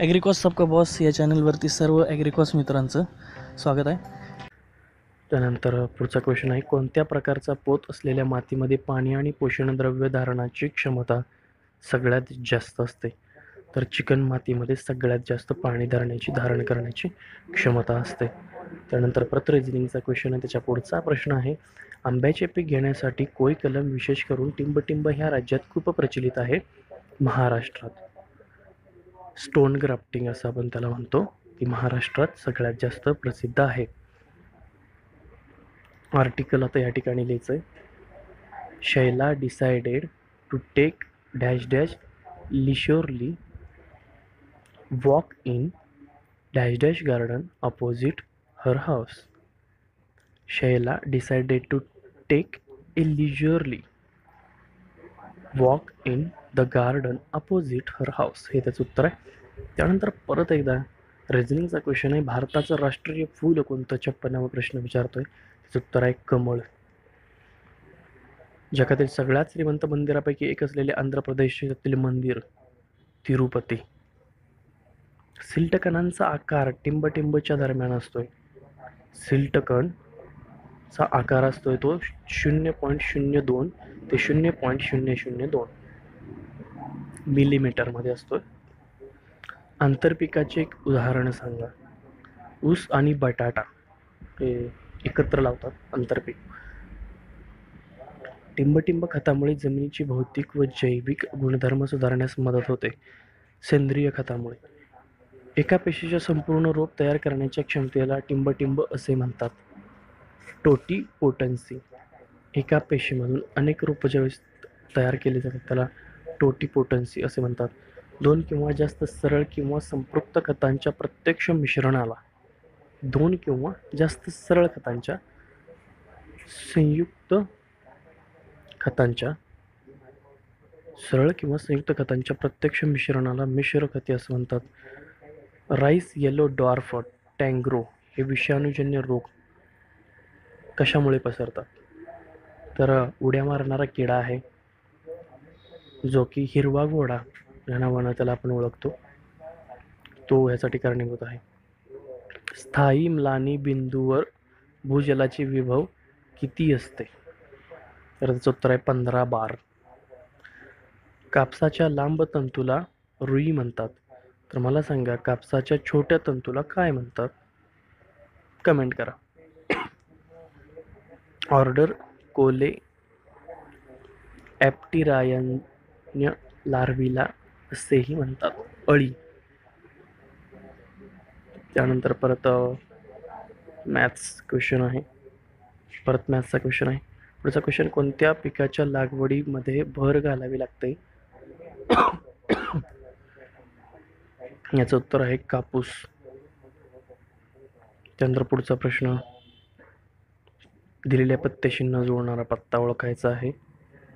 ॲग्रिकॉस सबका बॉस या चॅनलवरती सर्व ॲग्रिकॉस मित्रांचं स्वागत आहे. त्यानंतर पुढचा क्वेश्चन आहे, कोणत्या प्रकारचा पोत असलेल्या मातीमध्ये पाणी आणि पोषणद्रव्य धारणाची क्षमता सगळ्यात जास्त असते? तर चिकन मातीमध्ये सगळ्यात जास्त पाणी धारण करण्याची क्षमता असते. त्यानंतर परत रिझनिंगचा क्वेश्चन आहे. त्याच्या पुढचा प्रश्न आहे, आंब्याचे पीक घेण्यासाठी कोई कलम विशेष करून टिंबटिंब ह्या राज्यात खूप प्रचलित आहे. महाराष्ट्रात स्टोन ग्राफ्टिंग असं आपण त्याला म्हणतो, की महाराष्ट्रात सगळ्यात जास्त प्रसिद्ध आहे. आर्टिकल आता या ठिकाणी लिहायचं आहे, Shaila decided to take dash dash leisurely walk in dash dash garden opposite her house. Shaila decided to take a leisurely walk in the garden opposite her house, हे त्याचं उत्तर आहे. त्यानंतर परत एकदा रिझनिंगचा क्वेश्चन आहे, भारताचं राष्ट्रीय फूल कोणतं? 56वा प्रश्न विचारतोय. त्याचं उत्तर आहे कमळ. जगातील सगळ्यात श्रीमंत मंदिरापैकी एक असलेले आंध्र प्रदेशातील मंदिर तिरुपती. सिल्टकणांचा आकार टिंबटिंबच्या दरम्यान असतोय. सिल्टकणचा आकार असतोय तो 0.02 ते 0.002 मिलीमीटरमध्ये असतोय. आंतरपिकाचे एक उदाहरण सांगा. ऊस आणि बटाटा हे एकत्र लावतात आंतरपीक. टिंबटिंब खतामुळे जमिनीची भौतिक व जैविक गुणधर्म सुधारण्यास मदत होते. सेंद्रिय खतामुळे एका पेशीच्या संपूर्ण रोप तयार करण्याच्या क्षमतेला टिंबटिंब असे म्हणतात. टोटीपोटन्सी, एका पेशीमधून अनेक रोप ज्यावेळेस तयार केले जातात त्याला टोटीपोटन्सी असे म्हणतात. 2 किंवा जास्त सरळ किंवा संपृक्त खतांच्या प्रत्यक्ष मिश्रणाला 2 किंवा जास्त सरळ खतांच्या संयुक्त प्रत्यक्ष मिश्रणाला मिश्र खते असे म्हणतात. राईस येलो डॉर्फ टँग्रो हे विषाणूजन्य रोग कशामुळे पसरतात? तर उड्या मारणारा किडा आहे, जो की हिरवा घोडा या नावानं त्याला आपण ओळखतो, तो ह्यासाठी कारणीभूत आहे. स्थायी म्लानी बिंदूवर भूजलाचे विभव किती असते? तर त्याचं उत्तर आहे 15 बार. कापसाच्या लांब तंतूला रुई म्हणतात. तर मला सांगा, कापसाच्या छोट्या तंतूला काय म्हणतात? कमेंट करा. ऑर्डर कोले ॲप्टिरायन्य लार्विला असेही म्हणतात, अळी. त्यानंतर परत मॅथ्सचा क्वेश्चन आहे. पुढचा क्वेश्चन, कोणत्या पिकाच्या लागवडीमध्ये भर घालावी लागते? याचं उत्तर आहे कापूस. त्यानंतर पुढचा प्रश्न, दिलेल्या पत्त्याशी न जुळणारा पत्ता ओळखायचा आहे.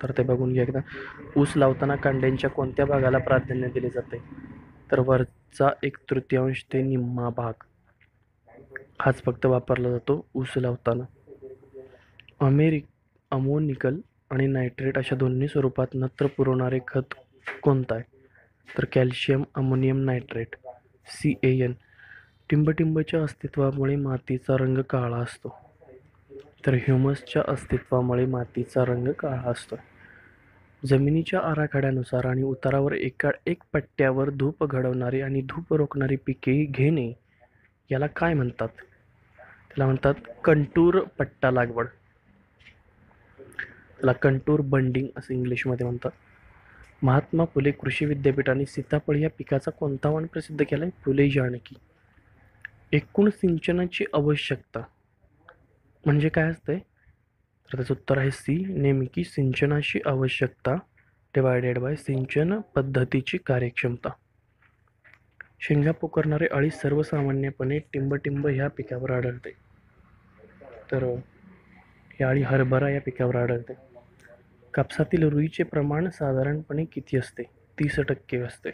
तर ते बघून घ्या एकदा. ऊस लावताना कांड्यांच्या कोणत्या भागाला प्राधान्य दिले जाते? तर वरचा 1/3 ते निम्मा भाग हाच फक्त वापरला जातो ऊस लावताना. अमोनिकल आणि नायट्रेट अशा दोन्ही स्वरूपात नत्र पुरवणारे खत कोणतं आहे? तर कॅल्शियम अमोनियम नायट्रेट CAN. टिंबटिंबच्या अस्तित्वामुळे मातीचा रंग काळा असतो. तर ह्युमसच्या अस्तित्वामुळे मातीचा रंग काळा असतो. जमिनीच्या आराखड्यानुसार आणि उतारावर एक पट्ट्यावर धूप घडवणारी आणि धूप रोखणारी पिके घेणे याला काय म्हणतात? त्याला म्हणतात कंटूर पट्टा लागवड. त्याला कंटूर बंडिंग असं इंग्लिशमध्ये म्हणतात. महात्मा फुले कृषी विद्यापीठाने सीताफळ या पिकाचा कोणता वाण प्रसिद्ध केलाय? फुले जानकी. एकूण सिंचनाची आवश्यकता म्हणजे काय असते? तर त्याचं उत्तर आहे C. नेमकी सिंचनाची आवश्यकता डिवायडेड बाय सिंचन पद्धतीची कार्यक्षमता. शेंगा पोखरणारे अळी सर्वसामान्यपणे टिंबटिंब ह्या पिकावर आढळते. तर ही अळी हरभरा या पिकावर आढळते. कापसातील रुईचे प्रमाण साधारणपणे किती असते? 30% असते.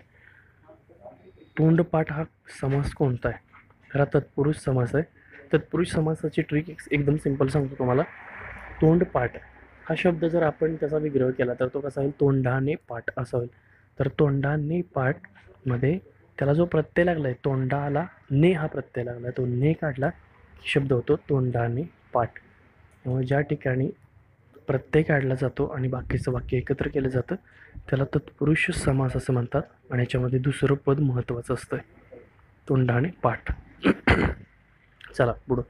तोंडपाठ हा समास कोणता आहे? हा तत्पुरुष समास आहे. तत्पुरुष समासाची ट्रिक एकदम सिंपल सांगतो तुम्हाला. तोंडपाठ हा शब्द जर आपण त्याचा विग्रह केला तर तो कसा होईल? तोंडाने पाठ असा होईल. तर तोंडाने पाठ मध्ये त्याला जो प्रत्यय लागलाय तोंडाला ने हा प्रत्यय लागला, तो ने काढला की शब्द होतो तोंडाने पाठ. त्यामुळे ज्या ठिकाणी प्रत्यय काढला जातो आणि बाकीचं वाक्य एकत्र केलं जातं त्याला तत्पुरुष समास असं म्हणतात. आणि याच्यामध्ये दुसरं पद महत्त्वाचं असतं, तोंडाने पाठ. चला पुढं.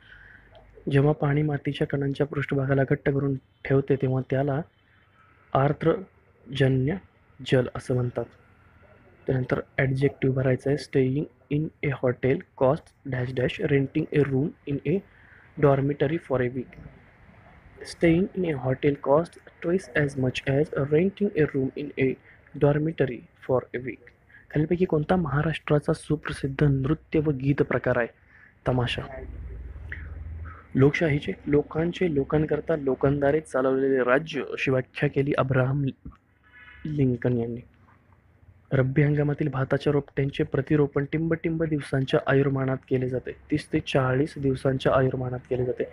जेव्हा पाणी मातीच्या कणांच्या पृष्ठभागाला घट्ट करून ठेवते तेव्हा त्याला आर्द्रजन्य जल असं म्हणतात. त्यानंतर ॲडजेक्टिव्ह भरायचं आहे. Staying in a hotel cost dash dash renting a room in a dormitory for a week. Staying in a hotel cost twice as much as renting a room in a dormitory for a week. खालीलपैकी कोणता महाराष्ट्राचा सुप्रसिद्ध नृत्य व गीत प्रकार आहे? तमाशा. लोकशाहीचे लोकांचे लोकांकरता लोकांद्वारे चालवलेले राज्य अशी व्याख्या केली अब्राहम लिंकन यांनी. रब्बी हंगामातील भाताच्या रोपट्यांचे प्रतिरोपण टिंब दिवसांच्या आयुर्मानात केले जाते. 30 ते 40 दिवसांच्या आयुर्मानात केले जाते.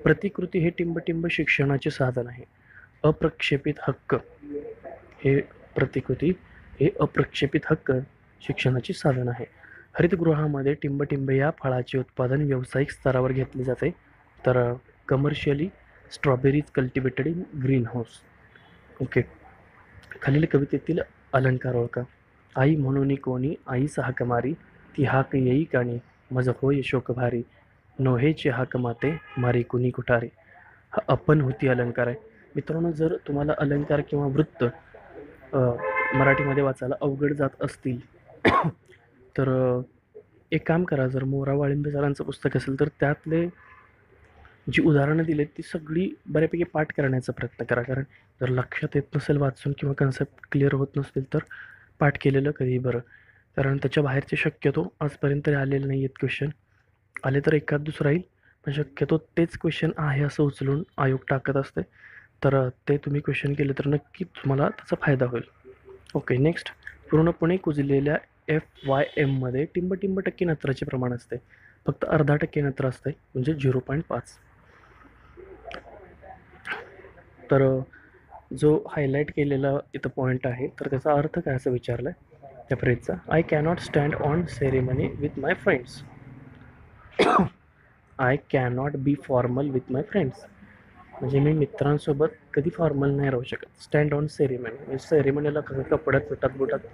प्रतिकृती हे टिंब शिक्षणाचे साधन आहे. अप्रक्षेपित हक्क हे प्रतिकृती हे अप्रक्षेपित हक्क शिक्षणाचे साधन आहे. हरितगृहामध्ये टिंब या फळाचे उत्पादन व्यावसायिक स्तरावर घेतले जाते, तर commercially strawberries cultivated in green house. Okay. खालील कवितेतील अलंकार ओळखा. आई म्हणून कोणी आईस हाक मारी, ती हाक येई काणी मज होय शोक भारी, नोहेचे हाक माते मारी कुणी कुठारी. हा अपन होती अलंकार आहे. मित्रांनो, जर तुम्हाला अलंकार किंवा वृत्त मराठीमध्ये वाचायला अवघड जात असतील तर एक काम करा. जर मोरा वाळिंबे सरांचं पुस्तक असेल तर त्यातले जी उदाहरणं दिलेत ती सगळी बऱ्यापैकी पाठ करण्याचा प्रयत्न करा. कारण जर लक्षात येत नसेल वाचून किंवा कन्सेप्ट क्लिअर होत नसतील तर पाठ केलेलं कधीही बरं. कारण त्याच्या बाहेरचे शक्यतो आजपर्यंत आलेले नाही आहेत क्वेश्चन. आले तर एखाद दुसरा येईल, पण शक्यतो तेच क्वेश्चन आहे असं उचलून आयोग टाकत असते. तर ते तुम्ही क्वेश्चन केले तर नक्की तुम्हाला त्याचा फायदा होईल. ओके. नेक्स्ट. पूर्णपणे कुजलेल्या FYM मध्ये टिंब टक्के नत्राचे प्रमाण असते. फक्त 0.5% नत्र असते, म्हणजे 0.5. तर जो हायलाईट केलेला इथं पॉईंट आहे तर त्याचा अर्थ काय असं विचारलं आहे त्या फ्रेजचा. I cannot stand on ceremony with my friends. I cannot be formal with my friends, म्हणजे मी मित्रांसोबत कधी फॉर्मल नाही राहू शकत. स्टँड ऑन सेरेमनी म्हणजे सेरेमनीला कसं कपड्यात बुटात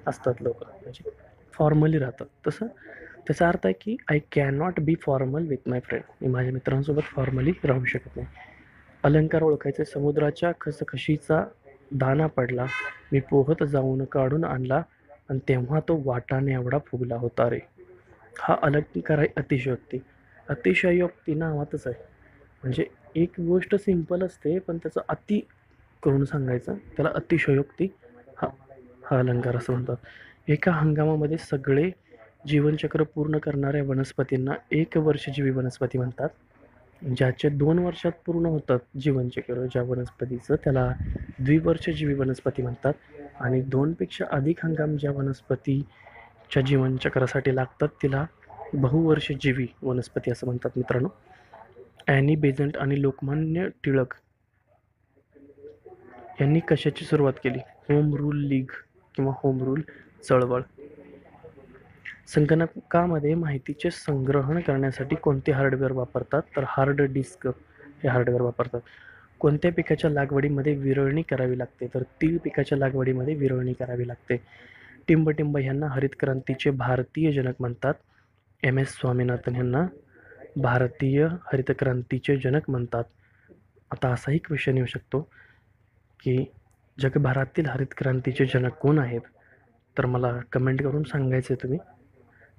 असतात लोक, म्हणजे फॉर्मली राहतात. तसं त्याचा अर्थ आहे की I cannot be formal with my friend, मी माझ्या मित्रांसोबत फॉर्मली राहू शकत नाही. अलंकार ओळखायचे. समुद्राच्या खसखशीचा दाना पडला, मी पोहत जाऊन काढून आणला आणि तेव्हा तो वाटाने एवढा फुगला होता रे. हा अलंकार आहे अतिशयोक्ती. अतिशयोक्ती नावातच आहे, म्हणजे एक गोष्ट सिंपल असते पण त्याचं अति करून सांगायचं त्याला अतिशयोक्ती हा अलंकार असं म्हणतात. एका हंगामामध्ये सगळे जीवनचक्र पूर्ण करणाऱ्या वनस्पतींना एकवर्षजीवी वनस्पती म्हणतात. ज्याचे 2 वर्षात पूर्ण होतात जीवनचक्र ज्या वनस्पतीचं त्याला द्विवर्षजीवी वनस्पती म्हणतात. आणि 2पेक्षा अधिक हंगाम ज्या वनस्पतीच्या जीवनचक्रासाठी लागतात तिला बहुवर्षजीवी वनस्पती असं म्हणतात. मित्रांनो, ॲनी बेझंट आणि लोकमान्य टिळक यांनी कशाची सुरुवात केली? होम रूल लीग किंवा होम रूल चळवळ. संगणकामध्ये माहितीचे संग्रहण करण्यासाठी कोणते हार्डवेअर वापरतात? तर हार्ड डिस्क हे हार्डवेअर वापरतात. कोणत्या पिकाच्या लागवडीमध्ये विरळणी करावी लागते? तर तीळ पिकाच्या लागवडीमध्ये विरळणी करावी लागते. टिंब यांना हरित क्रांतीचे भारतीय जनक म्हणतात. MS स्वामीनाथन यांना भारतीय हरित क्रांतीचे जनक म्हणतात. आता असाही क्वेश्चन येऊ शकतो की जगभरातील हरित क्रांतीचे जनक कोण आहेत? तर मला कमेंट करून सांगायचे तुम्ही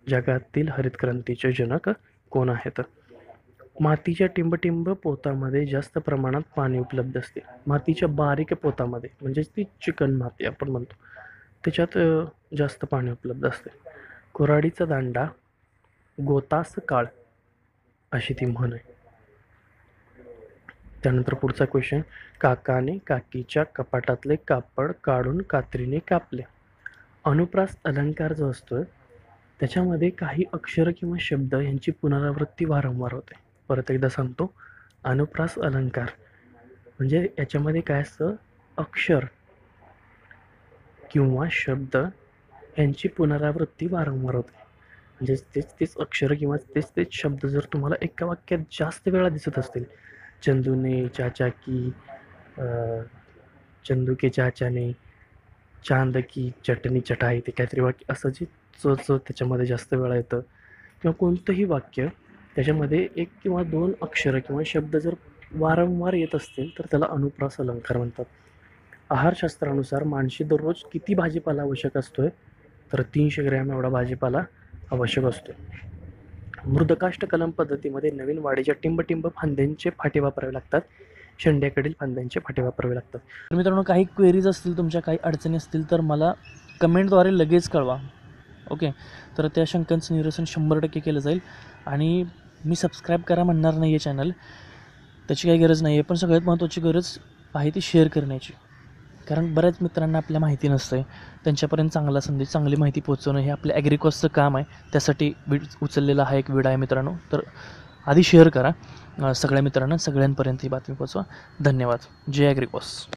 जगातील हरित क्रांतीचे जनक कोण आहेत. मातीच्या टिंब पोतामध्ये जास्त प्रमाणात पाणी उपलब्ध असते. मातीच्या बारीक पोतामध्ये म्हणजेच ती चिकन माती आपण म्हणतो त्याच्यात जास्त पाणी उपलब्ध असते. कुऱ्हाडीचा दांडा गोतास काळ अशी ती म्हण आहे. त्यानंतर पुढचा क्वेश्चन. काकाने काकीच्या कपाटातले कापड काढून कात्रीने कापले. अनुप्रास अलंकार जो असतो त्याच्यामध्ये काही अक्षर किंवा शब्द यांची पुनरावृत्ती वारंवार होते. परत एकदा सांगतो, अनुप्रास अलंकार म्हणजे याच्यामध्ये काय असतं, अक्षर किंवा शब्द यांची पुनरावृत्ती वारंवार होते. म्हणजे तेच तेच अक्षरं किंवा तेच तेच शब्द जर तुम्हाला एका वाक्यात जास्त वेळा दिसत असतील, चंदूने चाचा की, चंदू के चाचा ने, चांद की चटणी चटाई, ते काहीतरी वाक्य असं जे त्याच्यामध्ये जास्त वेळा येतं, किंवा कोणतंही वाक्य त्याच्यामध्ये एक किंवा दोन अक्षरं किंवा शब्द जर वारंवार येत असतील तर त्याला अनुप्रास अलंकार म्हणतात. आहारशास्त्रानुसार माणशी दररोज किती भाजीपाला आवश्यक असतोय, तर 300 ग्रॅम एवढा भाजीपाला आवश्यक असतो. मृदकाष्ठ कलम पद्धतीमध्ये नवीन वाढीच्या टिंब फांद्यांचे फाटे वापरावे लागतात. शेंड्याकडील फांद्यांचे फाटे वापरावे लागतात. तर मित्रांनो, काही क्वेरीज असतील, तुमच्या काही अडचणी असतील तर मला कमेंटद्वारे लगेच कळवा. ओके, तर त्या शंकांचं निरसन 100% केलं जाईल. आणि मी सबस्क्राईब करा म्हणणार नाही आहे चॅनल, त्याची काही गरज नाही आहे, पण सगळ्यात महत्त्वाची गरज आहे ती शेअर करण्याची. कारण बऱ्याच मित्रांना आपल्या माहिती नसते, त्यांच्यापर्यंत चांगला संदेश, चांगली माहिती पोहोचवणं हे आपल्या ॲग्रिकॉसचं काम आहे. त्यासाठी उचललेला हा एक व्हिडिओ आहे मित्रांनो. तर आधी शेअर करा सगळ्या मित्रांना, सगळ्यांपर्यंत ही बातमी पोहोचवा. धन्यवाद. जय ॲग्रिकॉस.